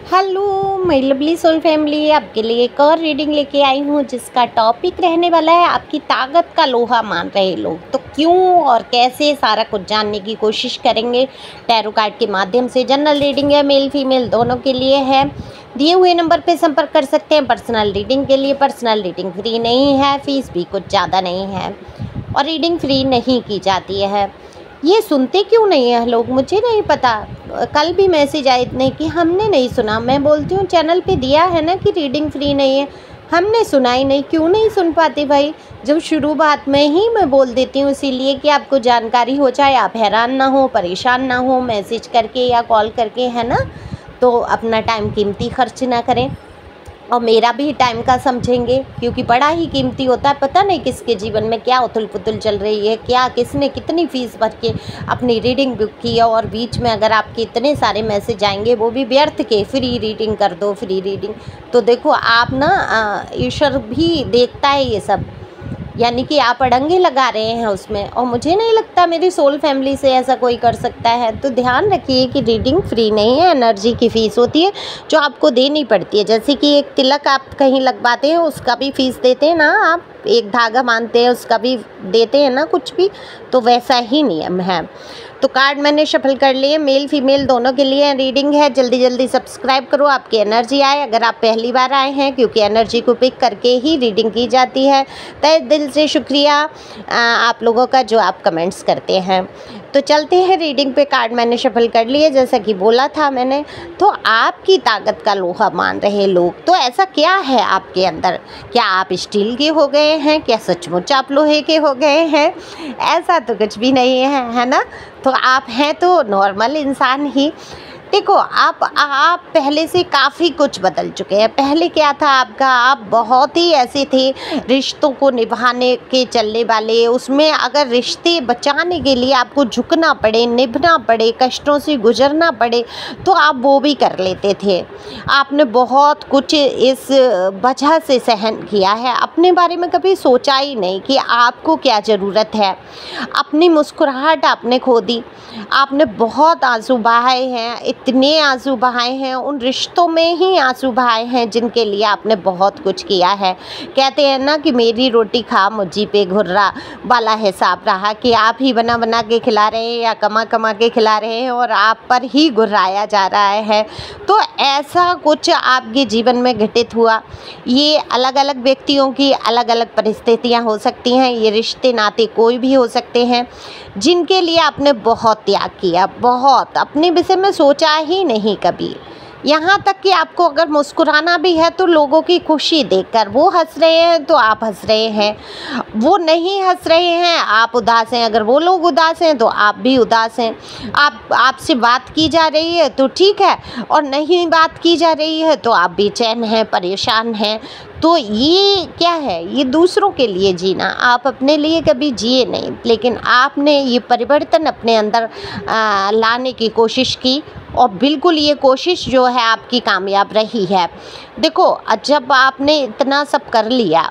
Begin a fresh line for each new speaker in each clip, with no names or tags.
Hello my lovely soul family, आपके लिए एक और रीडिंग लेके आई हूँ जिसका टॉपिक रहने वाला है आपकी ताकत का लोहा मान रहे लोग। तो क्यों और कैसे सारा कुछ जानने की कोशिश करेंगे टैरो कार्ड के माध्यम से। जनरल रीडिंग है, मेल फीमेल दोनों के लिए है। दिए हुए नंबर पे संपर्क कर सकते हैं पर्सनल रीडिंग के लिए। पर्सनल रीडिंग फ्री नहीं है, फीस भी कुछ ज़्यादा नहीं है और रीडिंग फ्री नहीं की जाती है। ये सुनते क्यों नहीं है लोग, मुझे नहीं पता। कल भी मैसेज आए इतने कि हमने नहीं सुना। मैं बोलती हूँ चैनल पे दिया है ना कि रीडिंग फ्री नहीं है, हमने सुना ही नहीं। क्यों नहीं सुन पाते भाई, जब शुरुआत में ही मैं बोल देती हूँ इसीलिए कि आपको जानकारी हो जाए, आप हैरान ना हो, परेशान ना हो मैसेज करके या कॉल करके, है ना। तो अपना टाइम कीमती खर्च ना करें और मेरा भी टाइम का समझेंगे क्योंकि बड़ा ही कीमती होता है। पता नहीं किसके जीवन में क्या उथल पुथल चल रही है, क्या किसने कितनी फ़ीस भर के अपनी रीडिंग बुक की है और बीच में अगर आपके इतने सारे मैसेज आएंगे वो भी व्यर्थ के, फ्री रीडिंग कर दो फ्री रीडिंग। तो देखो आप ना ईश्वर भी देखता है ये सब, यानी कि आप अड़ंगे लगा रहे हैं उसमें और मुझे नहीं लगता मेरी सोल फैमिली से ऐसा कोई कर सकता है। तो ध्यान रखिए कि रीडिंग फ्री नहीं है, एनर्जी की फ़ीस होती है जो आपको देनी पड़ती है। जैसे कि एक तिलक आप कहीं लगवाते हैं उसका भी फ़ीस देते हैं ना, आप एक धागा मानते हैं उसका भी देते हैं ना कुछ भी, तो वैसा ही नियम है। तो कार्ड मैंने शफल कर लिए, मेल फीमेल दोनों के लिए रीडिंग है। जल्दी जल्दी सब्सक्राइब करो, आपकी एनर्जी आए। अगर आप पहली बार आए हैं, क्योंकि एनर्जी को पिक करके ही रीडिंग की जाती है, तहे दिल से शुक्रिया आप लोगों का जो आप कमेंट्स करते हैं। तो चलते हैं रीडिंग पे। कार्ड मैंने शफल कर लिए जैसा कि बोला था मैंने। तो आपकी ताकत का लोहा मान रहे लोग, तो ऐसा क्या है आपके अंदर? क्या आप स्टील के हो गए हैं? क्या सचमुच आप लोहे के हो गए हैं? ऐसा तो कुछ भी नहीं है ना। तो आप हैं तो नॉर्मल इंसान ही। देखो आप पहले से काफ़ी कुछ बदल चुके हैं। पहले क्या था आपका, आप बहुत ही ऐसे थे रिश्तों को निभाने के चलने वाले। उसमें अगर रिश्ते बचाने के लिए आपको झुकना पड़े, निभना पड़े, कष्टों से गुजरना पड़े तो आप वो भी कर लेते थे। आपने बहुत कुछ इस वजह से सहन किया है। अपने बारे में कभी सोचा ही नहीं कि आपको क्या ज़रूरत है। अपनी मुस्कुराहट आपने खो दी। आपने बहुत आंसू बहाए हैं, इतने आंसू बहाए हैं, उन रिश्तों में ही आंसू बहाए हैं जिनके लिए आपने बहुत कुछ किया है। कहते हैं ना कि मेरी रोटी खा मुझी पे घुर्रा वाला हिसाब रहा कि आप ही बना बना के खिला रहे हैं या कमा कमा के खिला रहे हैं और आप पर ही घुर्राया जा रहा है। तो ऐसा कुछ आपके जीवन में घटित हुआ। ये अलग अलग व्यक्तियों की अलग अलग परिस्थितियाँ हो सकती हैं, ये रिश्ते नाते कोई भी हो सकते हैं जिनके लिए आपने बहुत त्याग किया, बहुत अपने विषय में सोचा ही नहीं कभी। यहाँ तक कि आपको अगर मुस्कुराना भी है तो लोगों की खुशी देखकर, वो हंस रहे हैं तो आप हंस रहे हैं, वो नहीं हंस रहे हैं आप उदास हैं, अगर वो लोग उदास हैं तो आप भी उदास हैं। आपसे बात की जा रही है तो ठीक है और नहीं बात की जा रही है तो आप बेचैन हैं, परेशान हैं। तो ये क्या है, ये दूसरों के लिए जीना, आप अपने लिए कभी जिए नहीं। लेकिन आपने ये परिवर्तन अपने अंदर लाने की कोशिश की और बिल्कुल ये कोशिश जो है आपकी कामयाब रही है। देखो जब आपने इतना सब कर लिया,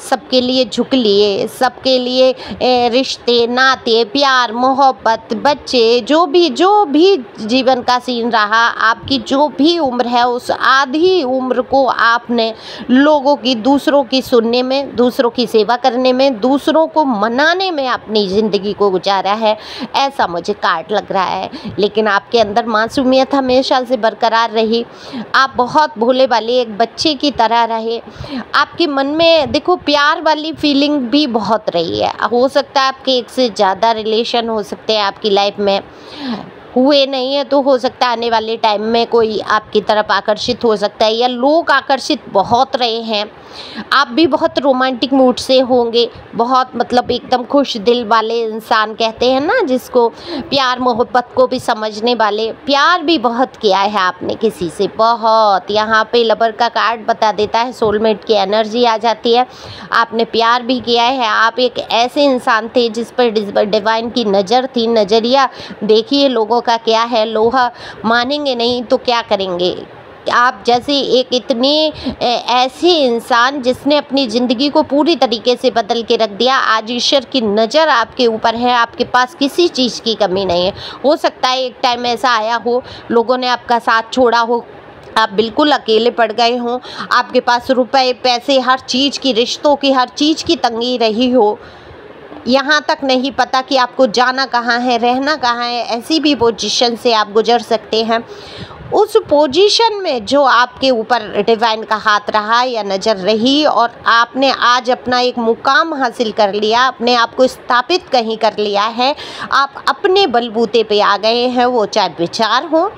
सबके लिए झुक लिए, सबके लिए रिश्ते नाते प्यार मोहब्बत बच्चे जो भी जीवन का सीन रहा, आपकी जो भी उम्र है उस आधी उम्र को आपने लोगों की, दूसरों की सुनने में, दूसरों की सेवा करने में, दूसरों को मनाने में अपनी ज़िंदगी को गुजारा है, ऐसा मुझे कार्ड लग रहा है। लेकिन आपके अंदर मासूमियत हमेशा से बरकरार रही। आप बहुत भोले वाले एक बच्चे की तरह रहे। आपके मन में देखो प्यार वाली फीलिंग भी बहुत रही है। हो सकता है आपके एक से ज़्यादा रिलेशन हो सकते हैं आपकी लाइफ में, हुए नहीं है तो हो सकता है आने वाले टाइम में कोई आपकी तरफ आकर्षित हो सकता है या लोग आकर्षित बहुत रहे हैं। आप भी बहुत रोमांटिक मूड से होंगे, बहुत मतलब एकदम खुश दिल वाले इंसान कहते हैं ना जिसको, प्यार मोहब्बत को भी समझने वाले। प्यार भी बहुत किया है आपने किसी से, बहुत। यहाँ पे लवर का कार्ड बता देता है, सोलमेट की एनर्जी आ जाती है। आपने प्यार भी किया है। आप एक ऐसे इंसान थे जिस पर डिवाइन की नज़र थी, नज़रिया। देखिए लोगों का क्या है, लोहा मानेंगे नहीं तो क्या करेंगे। आप जैसे एक इतने ऐसे इंसान जिसने अपनी ज़िंदगी को पूरी तरीके से बदल के रख दिया। आज ईश्वर की नज़र आपके ऊपर है, आपके पास किसी चीज़ की कमी नहीं है। हो सकता है एक टाइम ऐसा आया हो लोगों ने आपका साथ छोड़ा हो, आप बिल्कुल अकेले पड़ गए हों, आपके पास रुपए पैसे हर चीज़ की, रिश्तों की, हर चीज़ की तंगी रही हो, यहाँ तक नहीं पता कि आपको जाना कहाँ है, रहना कहाँ है, ऐसी भी पोजीशन से आप गुजर सकते हैं। उस पोजीशन में जो आपके ऊपर डिवाइन का हाथ रहा या नज़र रही और आपने आज अपना एक मुकाम हासिल कर लिया, अपने आप को स्थापित कहीं कर लिया है, आप अपने बलबूते पे आ गए हैं। वो चाहे विचार हो,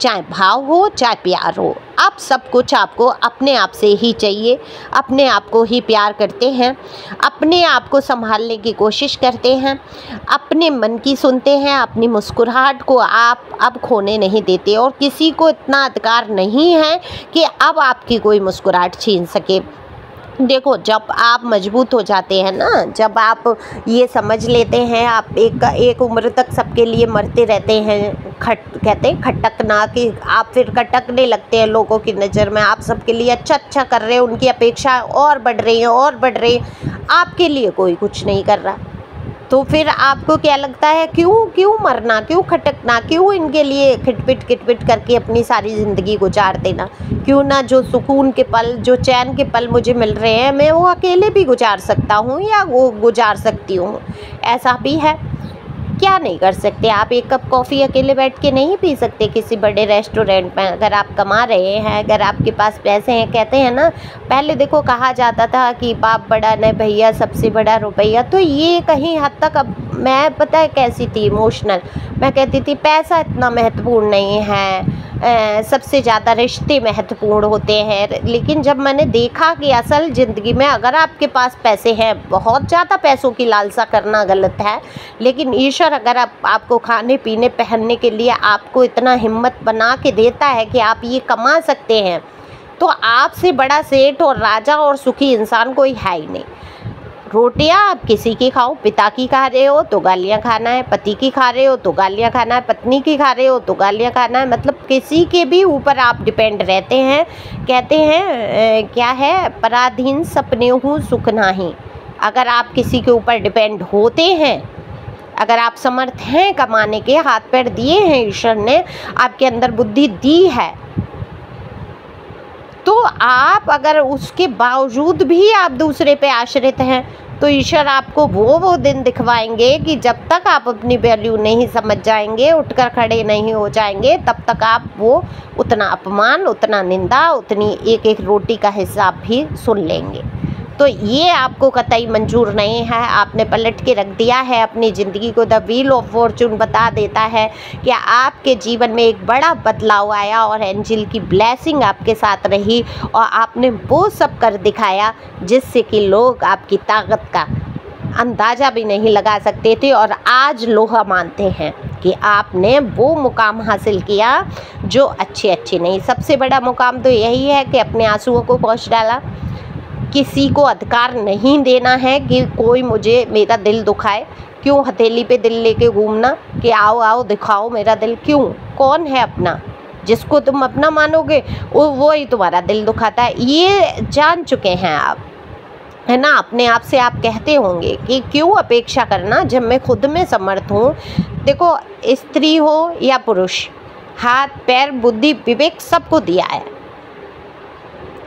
चाहे भाव हो, चाहे प्यार हो, आप सब कुछ आपको अपने आप से ही चाहिए। अपने आप को ही प्यार करते हैं, अपने आप को संभालने की कोशिश करते हैं, अपने मन की सुनते हैं, अपनी मुस्कुराहट को आप अब खोने नहीं देते और किसी को इतना अधिकार नहीं है कि अब आपकी कोई मुस्कुराहट छीन सके। देखो, जब आप मजबूत हो जाते हैं ना, जब आप ये समझ लेते हैं आप एक उम्र तक सबके लिए मरते रहते हैं, कहते हैं खटकना, कि आप फिर खटकने लगते हैं लोगों की नज़र में। आप सबके लिए अच्छा कर रहे हैं, उनकी अपेक्षा और बढ़ रही है और बढ़ रही है, आपके लिए कोई कुछ नहीं कर रहा। तो फिर आपको क्या लगता है, क्यों मरना, क्यों खटकना, क्यों इनके लिए खिटपिट करके अपनी सारी ज़िंदगी गुजार देना। क्यों ना जो सुकून के पल, जो चैन के पल मुझे मिल रहे हैं, मैं वो अकेले भी गुजार सकता हूँ या वो गुजार सकती हूँ। ऐसा भी है, क्या नहीं कर सकते आप। एक कप कॉफ़ी अकेले बैठ के नहीं पी सकते किसी बड़े रेस्टोरेंट में। अगर आप कमा रहे हैं, अगर आपके पास पैसे हैं, कहते हैं ना, पहले देखो कहा जाता था कि बाप बड़ा न भैया, सबसे बड़ा रुपया। तो ये कहीं हद तक, अब मैं पता है कैसी थी इमोशनल, मैं कहती थी पैसा इतना महत्वपूर्ण नहीं है, सबसे ज़्यादा रिश्ते महत्वपूर्ण होते हैं। लेकिन जब मैंने देखा कि असल ज़िंदगी में अगर आपके पास पैसे हैं, बहुत ज़्यादा पैसों की लालसा करना गलत है, लेकिन ईश्वर अगर आपको खाने पीने पहनने के लिए आपको इतना हिम्मत बना के देता है कि आप ये कमा सकते हैं, तो आपसे बड़ा सेठ और राजा और सुखी इंसान कोई है ही नहीं। रोटियां आप किसी की खाओ, पिता की खा रहे हो तो गालियां खाना है, पति की खा रहे हो तो गालियां खाना है, पत्नी की खा रहे हो तो गालियां खाना है, मतलब किसी के भी ऊपर आप डिपेंड रहते हैं। कहते हैं क्या है, पराधीन सपने हूँ सुख नाही। अगर आप किसी के ऊपर डिपेंड होते हैं, अगर आप समर्थ हैं कमाने के, हाथ पैर दिए हैं ईश्वर ने, आपके अंदर बुद्धि दी है, तो आप अगर उसके बावजूद भी आप दूसरे पे आश्रित हैं, तो ईश्वर आपको वो दिन दिखवाएंगे कि जब तक आप अपनी वैल्यू नहीं समझ जाएंगे, उठकर खड़े नहीं हो जाएंगे, तब तक आप वो उतना अपमान, उतना निंदा, उतनी एक एक रोटी का हिसाब भी सुन लेंगे। तो ये आपको कतई मंजूर नहीं है। आपने पलट के रख दिया है अपनी ज़िंदगी को। द व्हील ऑफ फॉर्चून बता देता है कि आपके जीवन में एक बड़ा बदलाव आया और एंजल की ब्लेसिंग आपके साथ रही और आपने वो सब कर दिखाया जिससे कि लोग आपकी ताकत का अंदाज़ा भी नहीं लगा सकते थे और आज लोहा मानते हैं कि आपने वो मुकाम हासिल किया जो अच्छे नहीं। सबसे बड़ा मुकाम तो यही है कि अपने आंसुओं को पोंछ डाला। किसी को अधिकार नहीं देना है कि कोई मेरा दिल दुखाए। क्यों हथेली पे दिल लेके घूमना कि आओ दिखाओ मेरा दिल। क्यों, कौन है अपना? जिसको तुम अपना मानोगे वो ही तुम्हारा दिल दुखाता है। ये जान चुके हैं आप, है ना। अपने आप से आप कहते होंगे कि क्यों अपेक्षा करना जब मैं खुद में समर्थ हूँ। देखो, स्त्री हो या पुरुष, हाथ पैर बुद्धि विवेक सबको दिया है।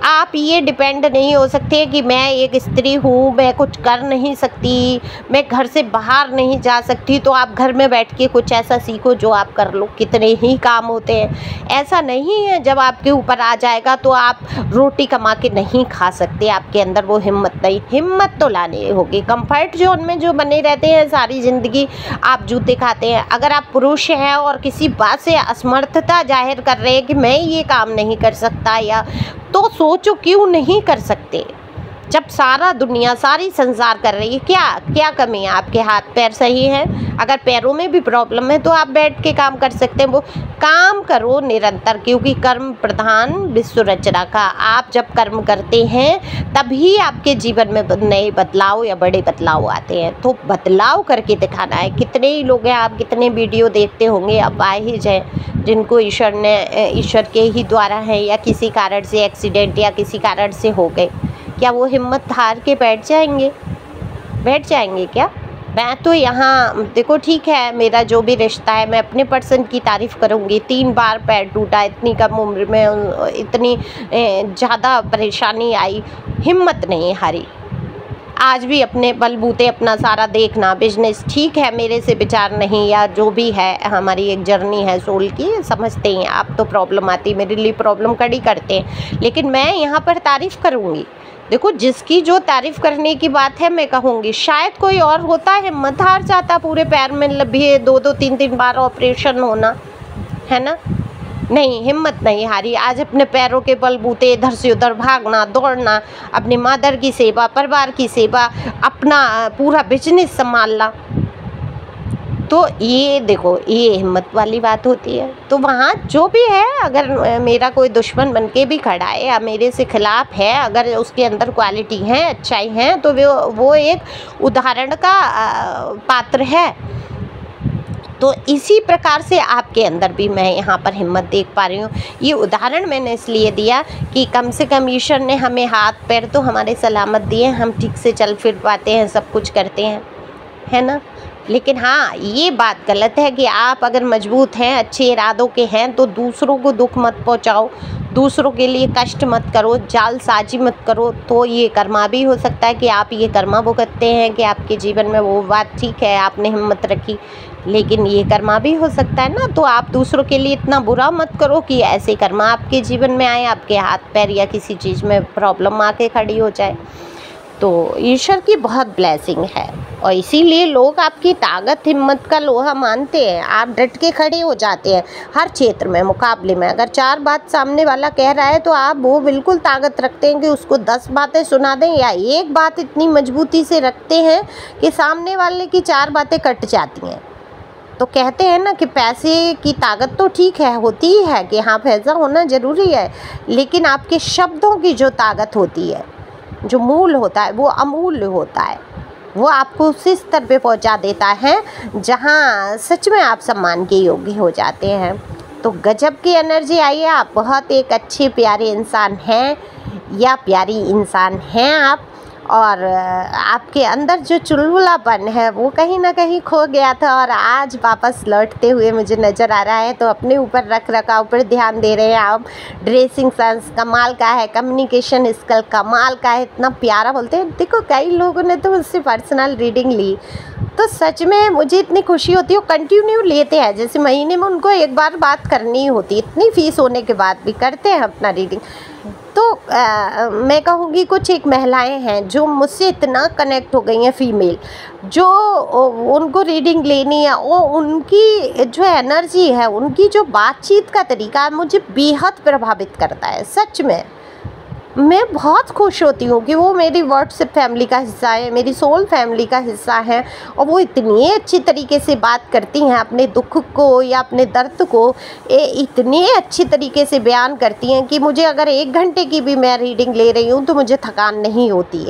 आप ये डिपेंड नहीं हो सकते कि मैं एक स्त्री हूँ, मैं कुछ कर नहीं सकती, मैं घर से बाहर नहीं जा सकती, तो आप घर में बैठ के कुछ ऐसा सीखो जो आप कर लो। कितने ही काम होते हैं। ऐसा नहीं है जब आपके ऊपर आ जाएगा तो आप रोटी कमा के नहीं खा सकते। आपके अंदर वो हिम्मत नहीं, हिम्मत तो लानी होगी। कंफर्ट जोन में जो बने रहते हैं सारी ज़िंदगी, आप जूते खाते हैं। अगर आप पुरुष हैं और किसी बात से असमर्थता जाहिर कर रहे हैं कि मैं ये काम नहीं कर सकता, या तो सोचो क्यों नहीं कर सकते। जब सारा दुनिया, सारी संसार कर रही है, क्या कमी है? आपके हाथ पैर सही हैं। अगर पैरों में भी प्रॉब्लम है तो आप बैठ के काम कर सकते हैं। वो काम करो निरंतर, क्योंकि कर्म प्रधान विश्व रचना का। आप जब कर्म करते हैं तभी आपके जीवन में नए बदलाव या बड़े बदलाव आते हैं। तो बदलाव करके दिखाना है। कितने ही लोग हैं, आप कितने वीडियो देखते होंगे, अब आए ही जाए, जिनको ईश्वर के ही द्वारा है या किसी कारण से एक्सीडेंट या किसी कारण से हो गए। क्या वो हिम्मत हार के बैठ जाएंगे क्या? मैं तो यहाँ देखो ठीक है, मेरा जो भी रिश्ता है मैं अपने पर्सन की तारीफ़ करूँगी। 3 बार पैर टूटा, इतनी कम उम्र में इतनी ज़्यादा परेशानी आई, हिम्मत नहीं हारी। आज भी अपने बलबूते अपना सारा देखना, बिजनेस ठीक है, मेरे से विचार नहीं, या जो भी है हमारी एक जर्नी है सोल की, समझते हैं आप। तो प्रॉब्लम आती, मेरे लिए प्रॉब्लम खड़ी करते हैं, लेकिन मैं यहाँ पर तारीफ़ करूँगी। देखो जिसकी जो तारीफ़ करने की बात है मैं कहूँगी, शायद कोई और होता हिम्मत हार जाता, पूरे पैर में लभी 2-2 3-3 बार ऑपरेशन होना, है ना। नहीं, हिम्मत नहीं हारी। आज अपने पैरों के बलबूते इधर से उधर भागना, दौड़ना, अपनी मदर की सेवा, परिवार की सेवा, अपना पूरा बिजनेस संभालना। तो ये देखो, ये हिम्मत वाली बात होती है। तो वहाँ जो भी है, अगर मेरा कोई दुश्मन बन के भी खड़ा है या मेरे से खिलाफ है, अगर उसके अंदर क्वालिटी है, अच्छाई है, तो वो एक उदाहरण का पात्र है। तो इसी प्रकार से आपके अंदर भी मैं यहाँ पर हिम्मत देख पा रही हूँ। ये उदाहरण मैंने इसलिए दिया कि कम से कम ईश्वर ने हमें हाथ पैर तो हमारे सलामत दिए, हम ठीक से चल फिर पाते हैं, सब कुछ करते हैं, है ना। लेकिन हाँ, ये बात गलत है कि आप अगर मजबूत हैं, अच्छे इरादों के हैं, तो दूसरों को दुख मत पहुँचाओ, दूसरों के लिए कष्ट मत करो, जालसाजी मत करो। तो ये कर्मा भी हो सकता है कि आप ये कर्मा भुगतते हैं कि आपके जीवन में वो बात ठीक है, आपने हिम्मत रखी, लेकिन ये कर्मा भी हो सकता है ना। तो आप दूसरों के लिए इतना बुरा मत करो कि ऐसे कर्मा आपके जीवन में आए, आपके हाथ पैर या किसी चीज़ में प्रॉब्लम आके खड़ी हो जाए। तो ईश्वर की बहुत ब्लेसिंग है, और इसीलिए लोग आपकी ताकत, हिम्मत का लोहा मानते हैं। आप डट के खड़े हो जाते हैं हर क्षेत्र में, मुकाबले में। अगर 4 बात सामने वाला कह रहा है तो आप वो बिल्कुल ताकत रखते हैं कि उसको 10 बातें सुना दें, या एक बात इतनी मजबूती से रखते हैं कि सामने वाले की 4 बातें कट जाती हैं। तो कहते हैं ना कि पैसे की ताकत तो ठीक है, होती ही है कि हाँ, पैसा होना ज़रूरी है, लेकिन आपके शब्दों की जो ताकत होती है, जो मूल होता है, वो अमूल्य होता है। वो आपको उसी स्तर पे पहुंचा देता है जहां सच में आप सम्मान के योग्य हो जाते हैं। तो गजब की एनर्जी आई है। आप बहुत एक अच्छे प्यारे इंसान हैं, या प्यारी इंसान हैं आप, और आपके अंदर जो चुलबुलापन है वो कहीं ना कहीं खो गया था, और आज वापस लौटते हुए मुझे नज़र आ रहा है। तो अपने ऊपर रख रखाव पर ध्यान दे रहे हैं आप। ड्रेसिंग सेंस कमाल का है, कम्युनिकेशन स्किल कमाल का है, इतना प्यारा बोलते हैं। देखो कई लोगों ने तो मुझसे पर्सनल रीडिंग ली, तो सच में मुझे इतनी खुशी होती है। वो कंटिन्यू लेते हैं, जैसे महीने में उनको एक बार बात करनी ही होती है, इतनी फीस होने के बाद भी करते हैं अपना रीडिंग। तो मैं कहूँगी कुछ एक महिलाएं हैं जो मुझसे इतना कनेक्ट हो गई हैं, फीमेल, जो उनको रीडिंग लेनी है, वो उनकी जो एनर्जी है, उनकी जो बातचीत का तरीका है, मुझे बेहद प्रभावित करता है। सच में मैं बहुत खुश होती हूँ कि वो मेरी व्हाट्सएप फैमिली का हिस्सा है, मेरी सोल फैमिली का हिस्सा है, और वो इतनी अच्छी तरीके से बात करती हैं, अपने दुख को या अपने दर्द को इतने अच्छी तरीके से बयान करती हैं कि मुझे अगर 1 घंटे की भी मैं रीडिंग ले रही हूँ तो मुझे थकान नहीं होती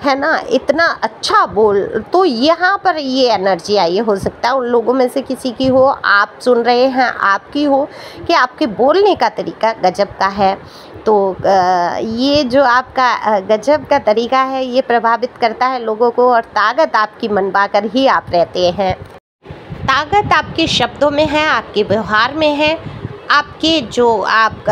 है ना। इतना अच्छा बोल, तो यहाँ पर ये एनर्जी आई है। हो सकता है उन लोगों में से किसी की हो, आप सुन रहे हैं आपकी हो, कि आपके बोलने का तरीका गजब का है। तो ये जो आपका गजब का तरीका है, ये प्रभावित करता है लोगों को, और ताकत आपकी मनवा कर ही आप रहते हैं। ताकत आपके शब्दों में है, आपके व्यवहार में है, आपके जो आप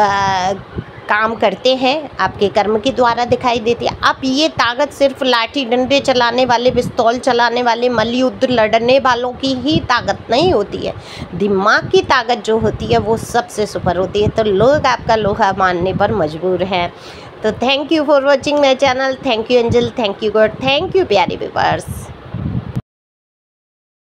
काम करते हैं, आपके कर्म के द्वारा दिखाई देती है। अब ये ताकत सिर्फ लाठी डंडे चलाने वाले, पिस्तौल चलाने वाले, मल्लयुद्ध लड़ने वालों की ही ताकत नहीं होती है। दिमाग की ताकत जो होती है वो सबसे सुपर होती है। तो लोग आपका लोहा मानने पर मजबूर हैं। तो thank you for watching my channel. Thank you angel, thank you God, thank you प्यारे व्यूअर्स।